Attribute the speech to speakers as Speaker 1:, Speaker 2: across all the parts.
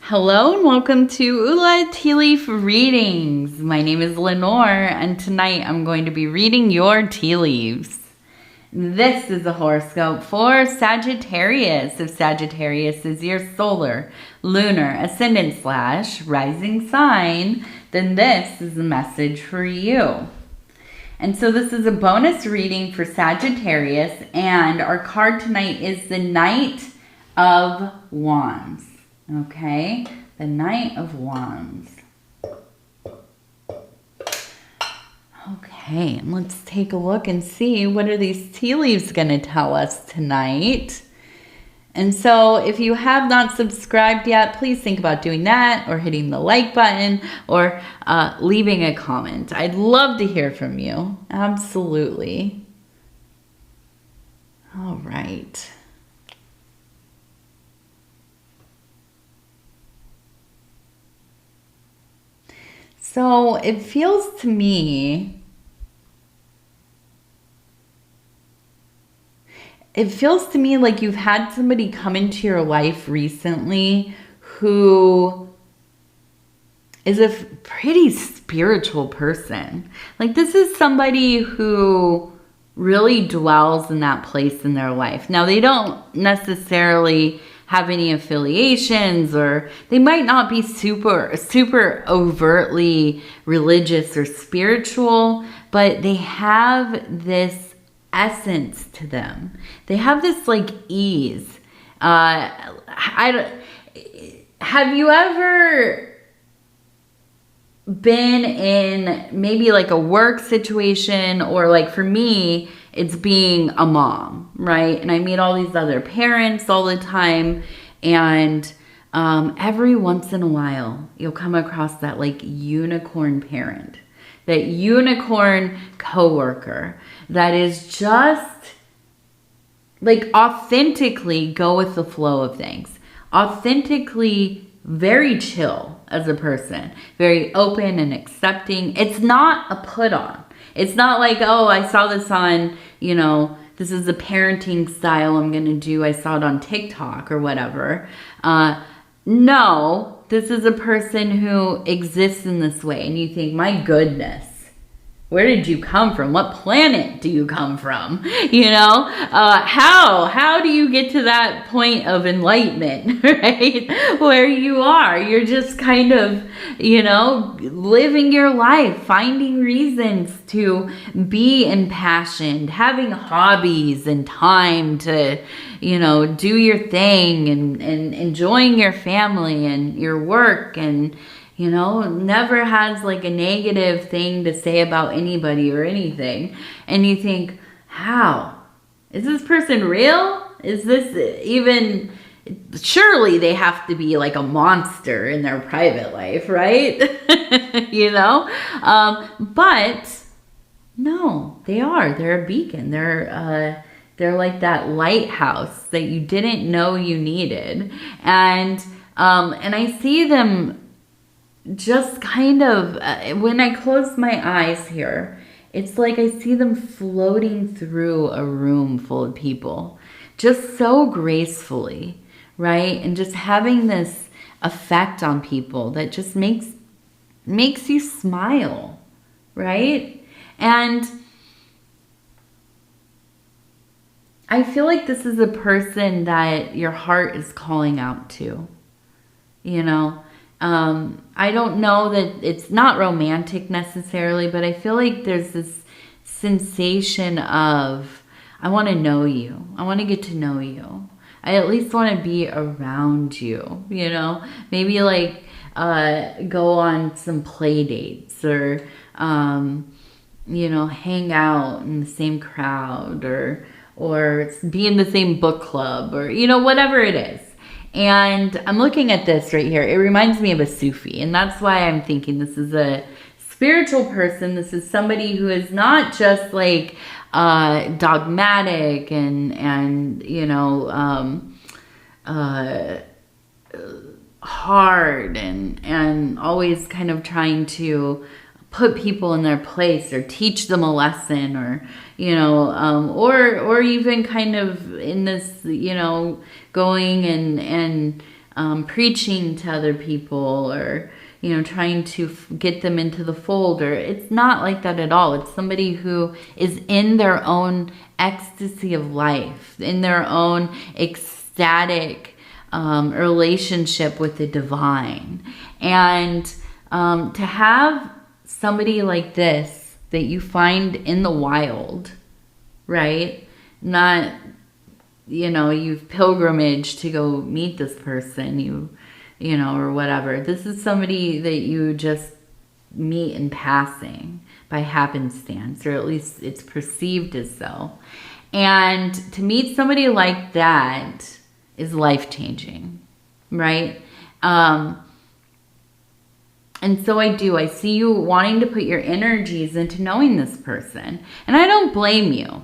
Speaker 1: Hello and welcome to Ula Tea Leaf Readings. My name is Lenor and tonight I'm going to be reading your tea leaves. This is a horoscope for Sagittarius. If Sagittarius is your solar, lunar, ascendant / rising sign, then this is a message for you. And so this is a bonus reading for Sagittarius, and our card tonight is the Knight of Wands. Okay, the Knight of Wands. Okay, let's take a look and see what are these tea leaves going to tell us tonight. And so if you have not subscribed yet, please think about doing that or hitting the like button or leaving a comment. I'd love to hear from you. Absolutely. All right. So it feels to me, like you've had somebody come into your life recently who is a pretty spiritual person. Like this is somebody who really dwells in that place in their life. Now they don't necessarily have any affiliations, or they might not be super overtly religious or spiritual, but they have this essence to them. They have this like ease. Have you ever been in maybe like a work situation, or like for me, it's being a mom, right? And I meet all these other parents all the time. And every once in a while, you'll come across that like unicorn parent, that unicorn coworker that is just like authentically go with the flow of things. Authentically very chill as a person, very open and accepting. It's not a put on. It's not like, oh, I saw this on, this is the parenting style I'm going to do. I saw it on TikTok or whatever. No, this is a person who exists in this way. And you think, my goodness, where did you come from? What planet do you come from? How do you get to that point of enlightenment, right? Where you are, you're just kind of, living your life, finding reasons to be impassioned, having hobbies and time to, do your thing and enjoying your family and your work and, never has like a negative thing to say about anybody or anything. And you think, how? Is this person real? Is this even... Surely they have to be like a monster in their private life, right? But no, they are. They're a beacon. They're like that lighthouse that you didn't know you needed. And I see them just kind of, when I close my eyes here, it's like I see them floating through a room full of people, just so gracefully, right? And just having this effect on people that just makes you smile, right? And I feel like this is a person that your heart is calling out to, I don't know that it's not romantic necessarily, but I feel like there's this sensation of, I want to know you. I want to get to know you. I at least want to be around you, maybe like go on some play dates or, hang out in the same crowd or be in the same book club or, whatever it is. And I'm looking at this right here. It reminds me of a Sufi. And that's why I'm thinking this is a spiritual person. This is somebody who is not just like dogmatic and hard and always kind of trying to put people in their place or teach them a lesson or, or even kind of in this, going and preaching to other people or, trying to get them into the fold. Or it's not like that at all. It's somebody who is in their own ecstasy of life, in their own ecstatic relationship with the divine. And to have somebody like this that you find in the wild, right? Not, you've pilgrimaged to go meet this person, or whatever. This is somebody that you just meet in passing by happenstance, or at least it's perceived as so. And to meet somebody like that is life-changing, right? And so I see you wanting to put your energies into knowing this person. And I don't blame you.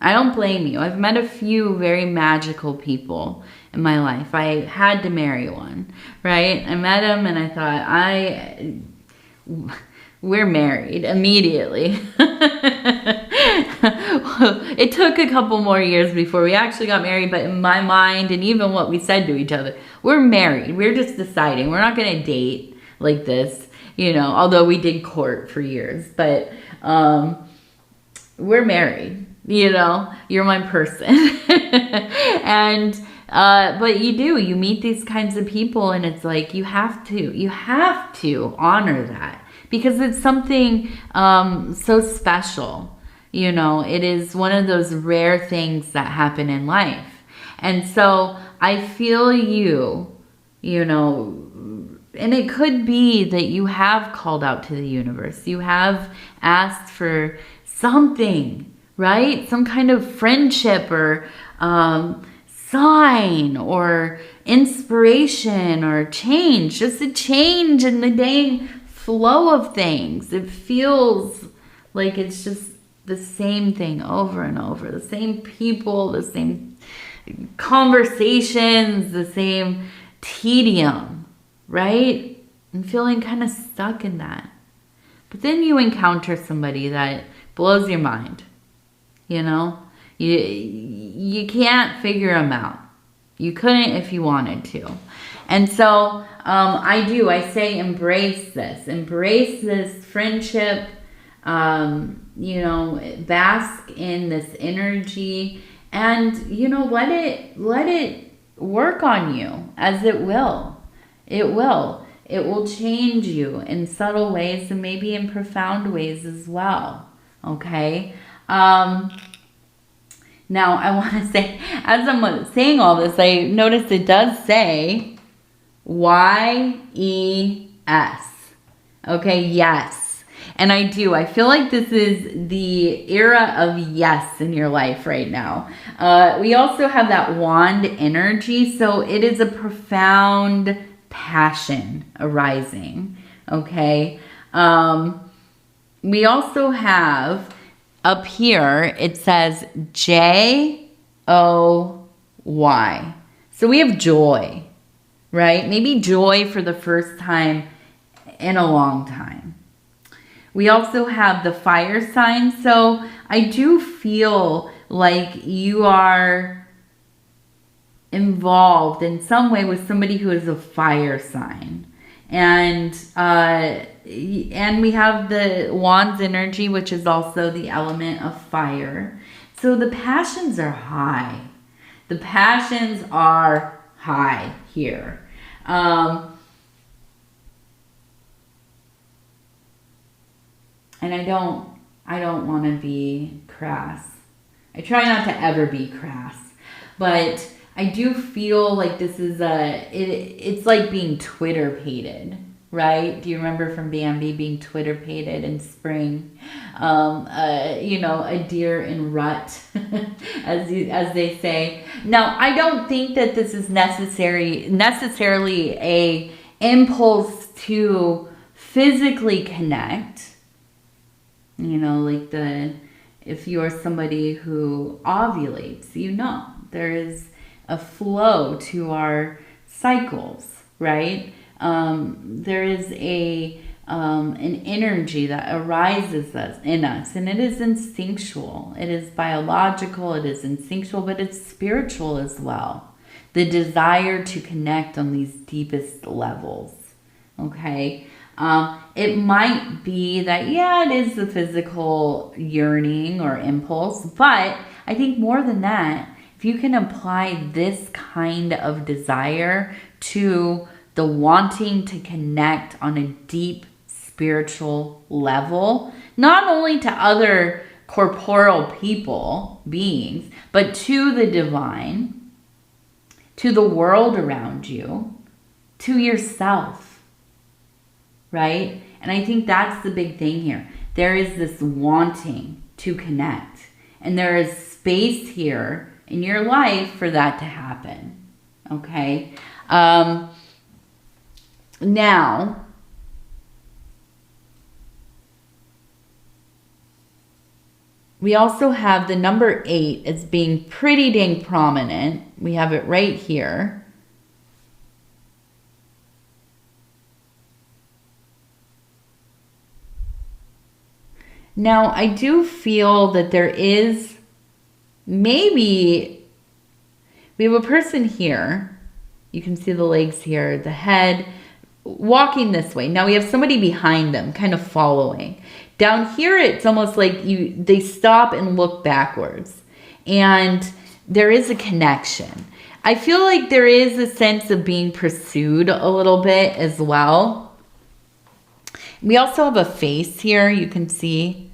Speaker 1: I've met a few very magical people in my life. I had to marry one, right? I met him and I thought, we're married immediately. It took a couple more years before we actually got married, but in my mind, and even what we said to each other, we're married. We're just deciding. We're not going to date like this, although we did court for years, but we're married. You're my person. And but you meet these kinds of people, and it's like you have to honor that, because it's something so special. It is one of those rare things that happen in life. And so I feel and it could be that you have called out to the universe. You have asked for something, right? Some kind of friendship or sign or inspiration or change. Just a change in the dang flow of things. It feels like it's just the same thing over and over. The same people, the same conversations, the same tedium, right? And feeling kind of stuck in that. But then you encounter somebody that blows your mind. You can't figure them out. You couldn't if you wanted to. And so I say embrace this friendship, bask in this energy, and let it work on you, as it will. It will change you in subtle ways and maybe in profound ways as well. Okay. Now I want to say, as I'm saying all this, I noticed it does say YES. Okay, yes. And I feel like this is the era of yes in your life right now. We also have that wand energy, so it is a profound passion arising. Okay. We also have up here, it says JOY. So we have joy, right? Maybe joy for the first time in a long time. We also have the fire sign. So I do feel like you are involved in some way with somebody who is a fire sign. And we have the wands energy, which is also the element of fire. So the passions are high. The passions are high here. And I don't want to be crass. I try not to ever be crass, but I do feel like this is it's like being Twitter-pated, right? Do you remember from Bambi being Twitter-pated in spring? A deer in rut, as they say. Now, I don't think that this is necessarily a impulse to physically connect. If you're somebody who ovulates, there is a flow to our cycles, right? There is an energy that arises in us, and it is instinctual. It is biological, it is instinctual, but it's spiritual as well. the desire to connect on these deepest levels. Okay. It might be that, yeah, it is the physical yearning or impulse, but I think more than that, if you can apply this kind of desire to the wanting to connect on a deep spiritual level, not only to other corporeal people, beings, but to the divine, to the world around you, to yourself, right? And I think that's the big thing here. There is this wanting to connect, and there is space here in your life for that to happen, okay? Now, we also have the number 8 as being pretty dang prominent. We have it right here. Now, I do feel that there is maybe, we have a person here. You can see the legs here, the head, walking this way. Now we have somebody behind them, kind of following. Down here, it's almost like they stop and look backwards. And there is a connection. I feel like there is a sense of being pursued a little bit as well. We also have a face here. You can see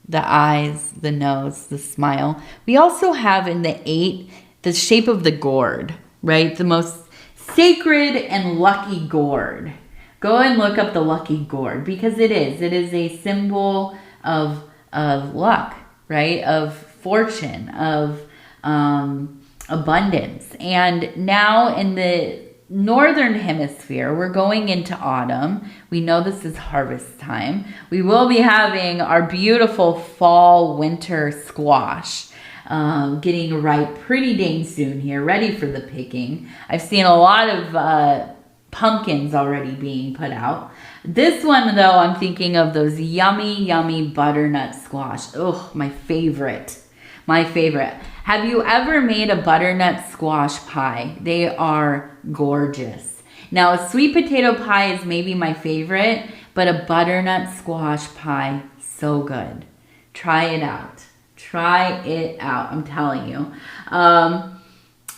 Speaker 1: the eyes, the nose, the smile. We also have in the 8, the shape of the gourd, right? The most sacred and lucky gourd. Go and look up the lucky gourd because it is a symbol of luck, right? Of fortune, of abundance. And now in the northern hemisphere, we're going into autumn. We know this is harvest time. We will be having our beautiful fall winter squash getting ripe pretty dang soon here, ready for the picking. I've seen a lot of pumpkins already being put out. This one, though, I'm thinking of those yummy, yummy butternut squash. Oh, my favorite. My favorite. Have you ever made a butternut squash pie? They are gorgeous. Now, a sweet potato pie is maybe my favorite, but a butternut squash pie, so good. Try it out. Try it out. I'm telling you.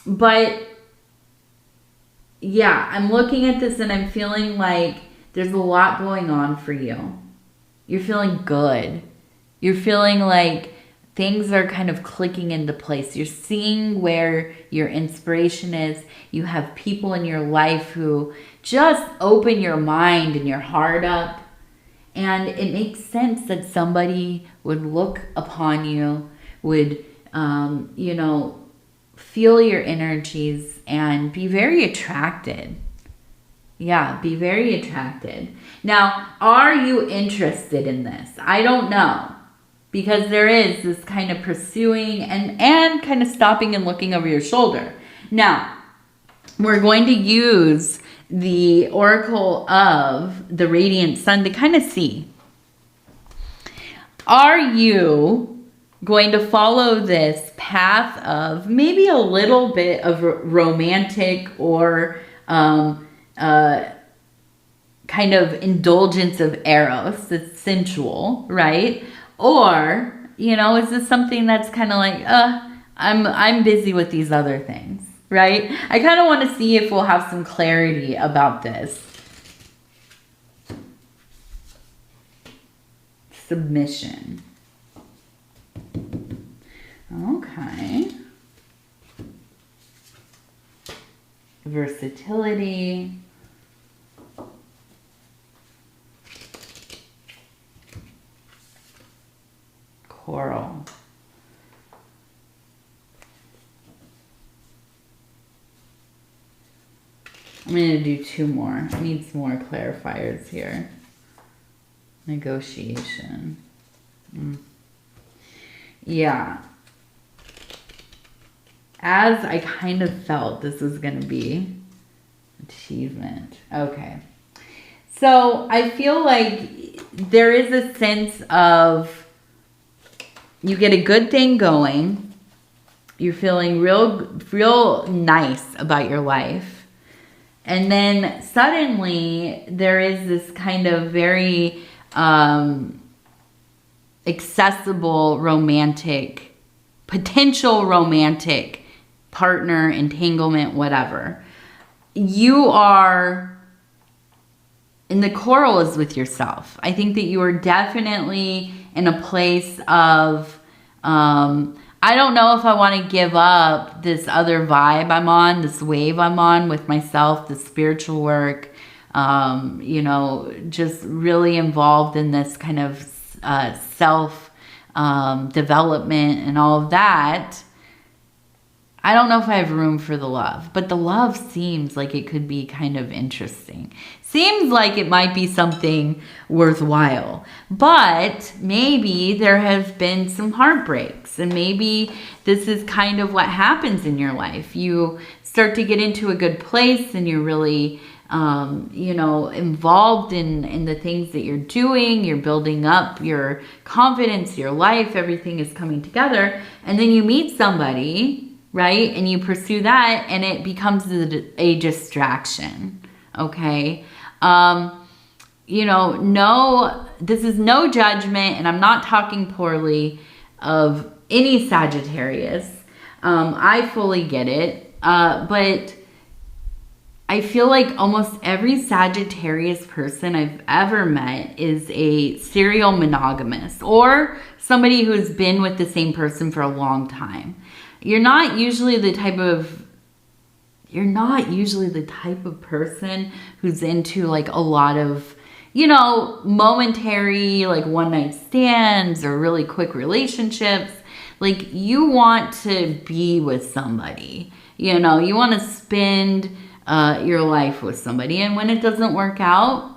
Speaker 1: But yeah, I'm looking at this and I'm feeling like there's a lot going on for you. You're feeling good. You're feeling like things are kind of clicking into place. You're seeing where your inspiration is. You have people in your life who just open your mind and your heart up. And it makes sense that somebody would look upon you, would, feel your energies and be very attracted. Yeah, be very attracted. Now, are you interested in this? I don't know. Because there is this kind of pursuing and kind of stopping and looking over your shoulder. Now, we're going to use the Oracle of the Radiant Sun to kind of see. Are you going to follow this path of maybe a little bit of romantic or kind of indulgence of eros, that's sensual, right? Or, is this something that's kind of like, I'm busy with these other things, right? I kind of want to see if we'll have some clarity about this. Submission. Okay. Versatility. Coral. I'm going to do 2 more. I need some more clarifiers here. Negotiation. Yeah. As I kind of felt this was going to be achievement. Okay. So I feel like there is a sense of you get a good thing going You're feeling real nice about your life. And then suddenly there is this kind of very accessible potential romantic partner, entanglement, whatever. You are, and the coral is with yourself. I think that you are definitely in a place of, I don't know if I want to give up this other vibe I'm on, this wave I'm on with myself, the spiritual work, just really involved in this kind of self development and all of that. I don't know if I have room for the love, but the love seems like it could be kind of interesting. Seems like it might be something worthwhile, but maybe there have been some heartbreaks, and maybe this is kind of what happens in your life. You start to get into a good place and you're really, involved in the things that you're doing. You're building up your confidence, your life, everything is coming together. And then you meet somebody, right? And you pursue that and it becomes a distraction. Okay. This is no judgment, and I'm not talking poorly of any Sagittarius. I fully get it. But I feel like almost every Sagittarius person I've ever met is a serial monogamous or somebody who's been with the same person for a long time. You're not usually the type of person who's into like a lot of, momentary, like one night stands or really quick relationships. Like you want to be with somebody, you want to spend your life with somebody. And when it doesn't work out,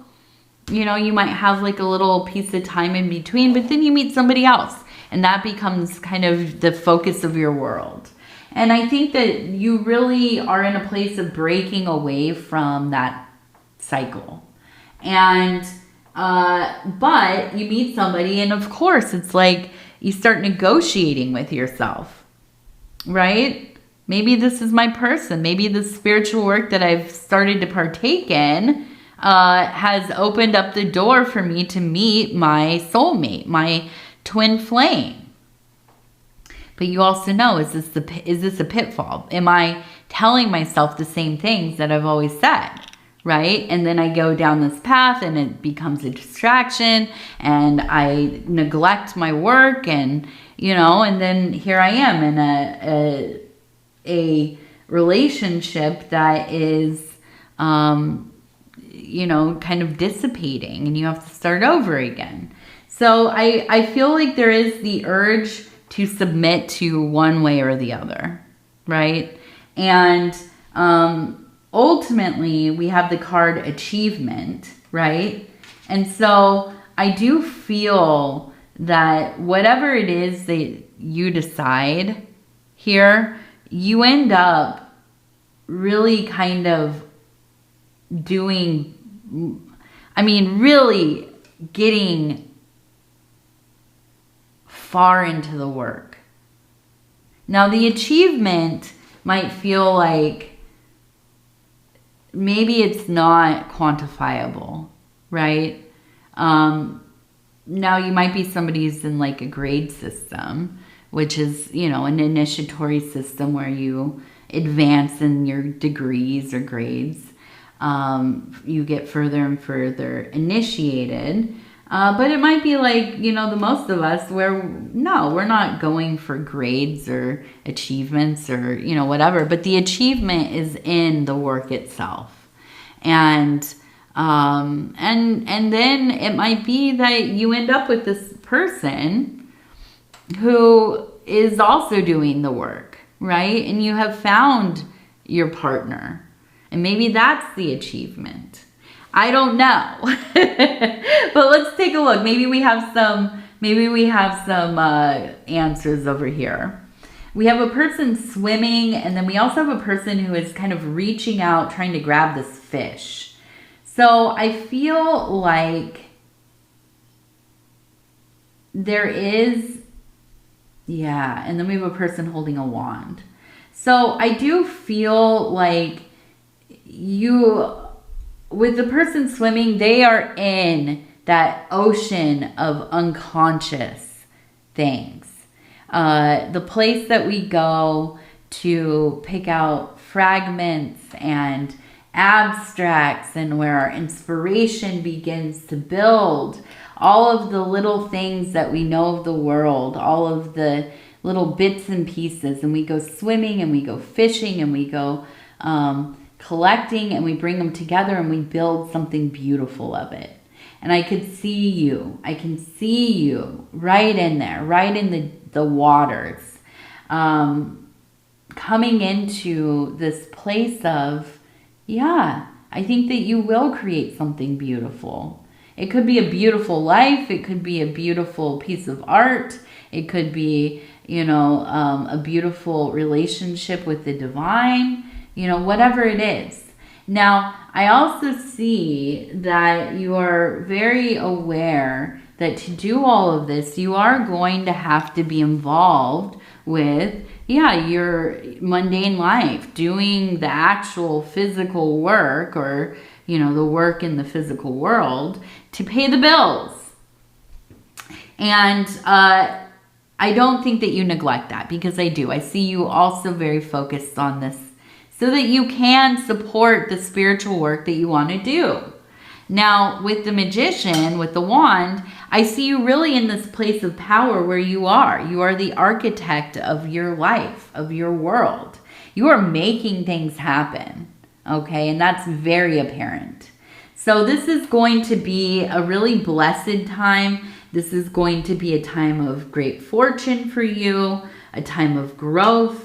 Speaker 1: you might have like a little piece of time in between, but then you meet somebody else and that becomes kind of the focus of your world. And I think that you really are in a place of breaking away from that cycle. And, but you meet somebody and of course it's like you start negotiating with yourself, right? Maybe this is my person. Maybe the spiritual work that I've started to partake in has opened up the door for me to meet my soulmate, my twin flame. But you also know, is this a pitfall? Am I telling myself the same things that I've always said, right? And then I go down this path and it becomes a distraction and I neglect my work and, and then here I am in a relationship that is, kind of dissipating and you have to start over again. So I feel like there is the urge to submit to one way or the other, right? And ultimately, we have the card achievement, right? And so I do feel that whatever it is that you decide here, you end up really kind of really getting far into the work. Now, the achievement might feel like maybe it's not quantifiable, right? Now, you might be somebody who's in like a grade system, which is, an initiatory system where you advance in your degrees or grades. You get further and further initiated. But it might be like, the most of us where, no, we're not going for grades or achievements or, whatever. But the achievement is in the work itself. And then it might be that you end up with this person who is also doing the work, right? And you have found your partner. And maybe that's the achievement. I don't know. But let's take a look. Maybe we have some answers over here. We have a person swimming, and then we also have a person who is kind of reaching out, trying to grab this fish. So I feel like there is Yeah, and then we have a person holding a wand. So I do feel like with the person swimming, they are in that ocean of unconscious things. The place that we go to pick out fragments and abstracts, and where our inspiration begins to build, all of the little things that we know of the world, all of the little bits and pieces, and we go swimming and we go fishing and we go collecting, and we bring them together and we build something beautiful of it. And I could see you. I can see you right in there, right in the waters, coming into this place of, yeah, I think that you will create something beautiful. It could be a beautiful life. It could be a beautiful piece of art. It could be, a beautiful relationship with the divine, whatever it is. Now, I also see that you are very aware that to do all of this, you are going to have to be involved with, your mundane life, doing the actual physical work, or, the work in the physical world to pay the bills. And I don't think that you neglect that, because I do. I see you also very focused on this so that you can support the spiritual work that you want to do. Now, with the magician, with the wand, I see you really in this place of power where you are. You are the architect of your life, of your world. You are making things happen, okay? And that's very apparent. So this is going to be a really blessed time. This is going to be a time of great fortune for you, a time of growth,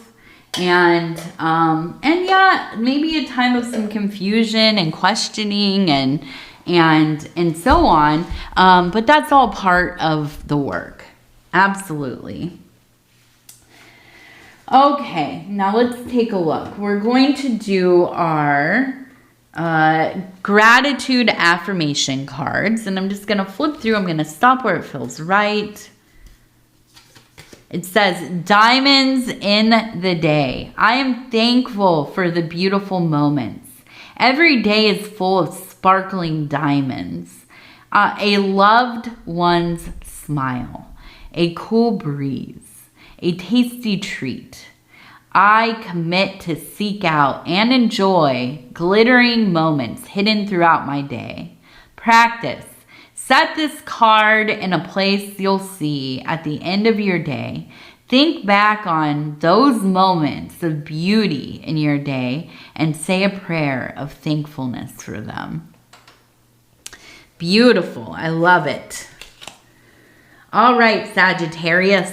Speaker 1: and yeah, maybe a time of some confusion and questioning and so on. But that's all part of the work. Absolutely. Okay, now let's take a look. We're going to do our gratitude affirmation cards, and I'm just going to flip through. I'm going to stop where it feels right. It says, diamonds in the day. I am thankful for the beautiful moments. Every day is full of sparkling diamonds. A loved one's smile. A cool breeze. A tasty treat. I commit to seek out and enjoy glittering moments hidden throughout my day. Practice. Set this card in a place you'll see at the end of your day. Think back on those moments of beauty in your day and say a prayer of thankfulness for them. Beautiful. I love it. All right, Sagittarius.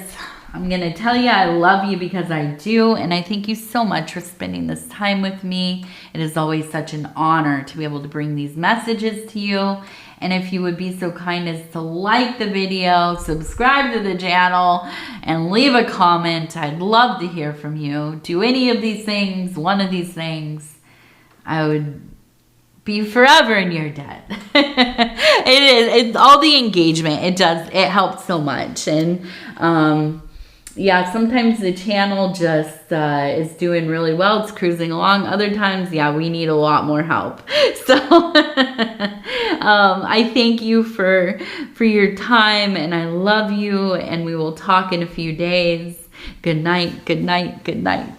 Speaker 1: I'm going to tell you I love you because I do, and I thank you so much for spending this time with me. It is always such an honor to be able to bring these messages to you. And if you would be so kind as to like the video, subscribe to the channel, and leave a comment, I'd love to hear from you. Do any of these things, one of these things, I would be forever in your debt. It's all the engagement. It helps so much. And yeah, sometimes the channel just is doing really well. It's cruising along. Other times, yeah, we need a lot more help. So I thank you for your time, and I love you, and we will talk in a few days. Good night, good night, good night.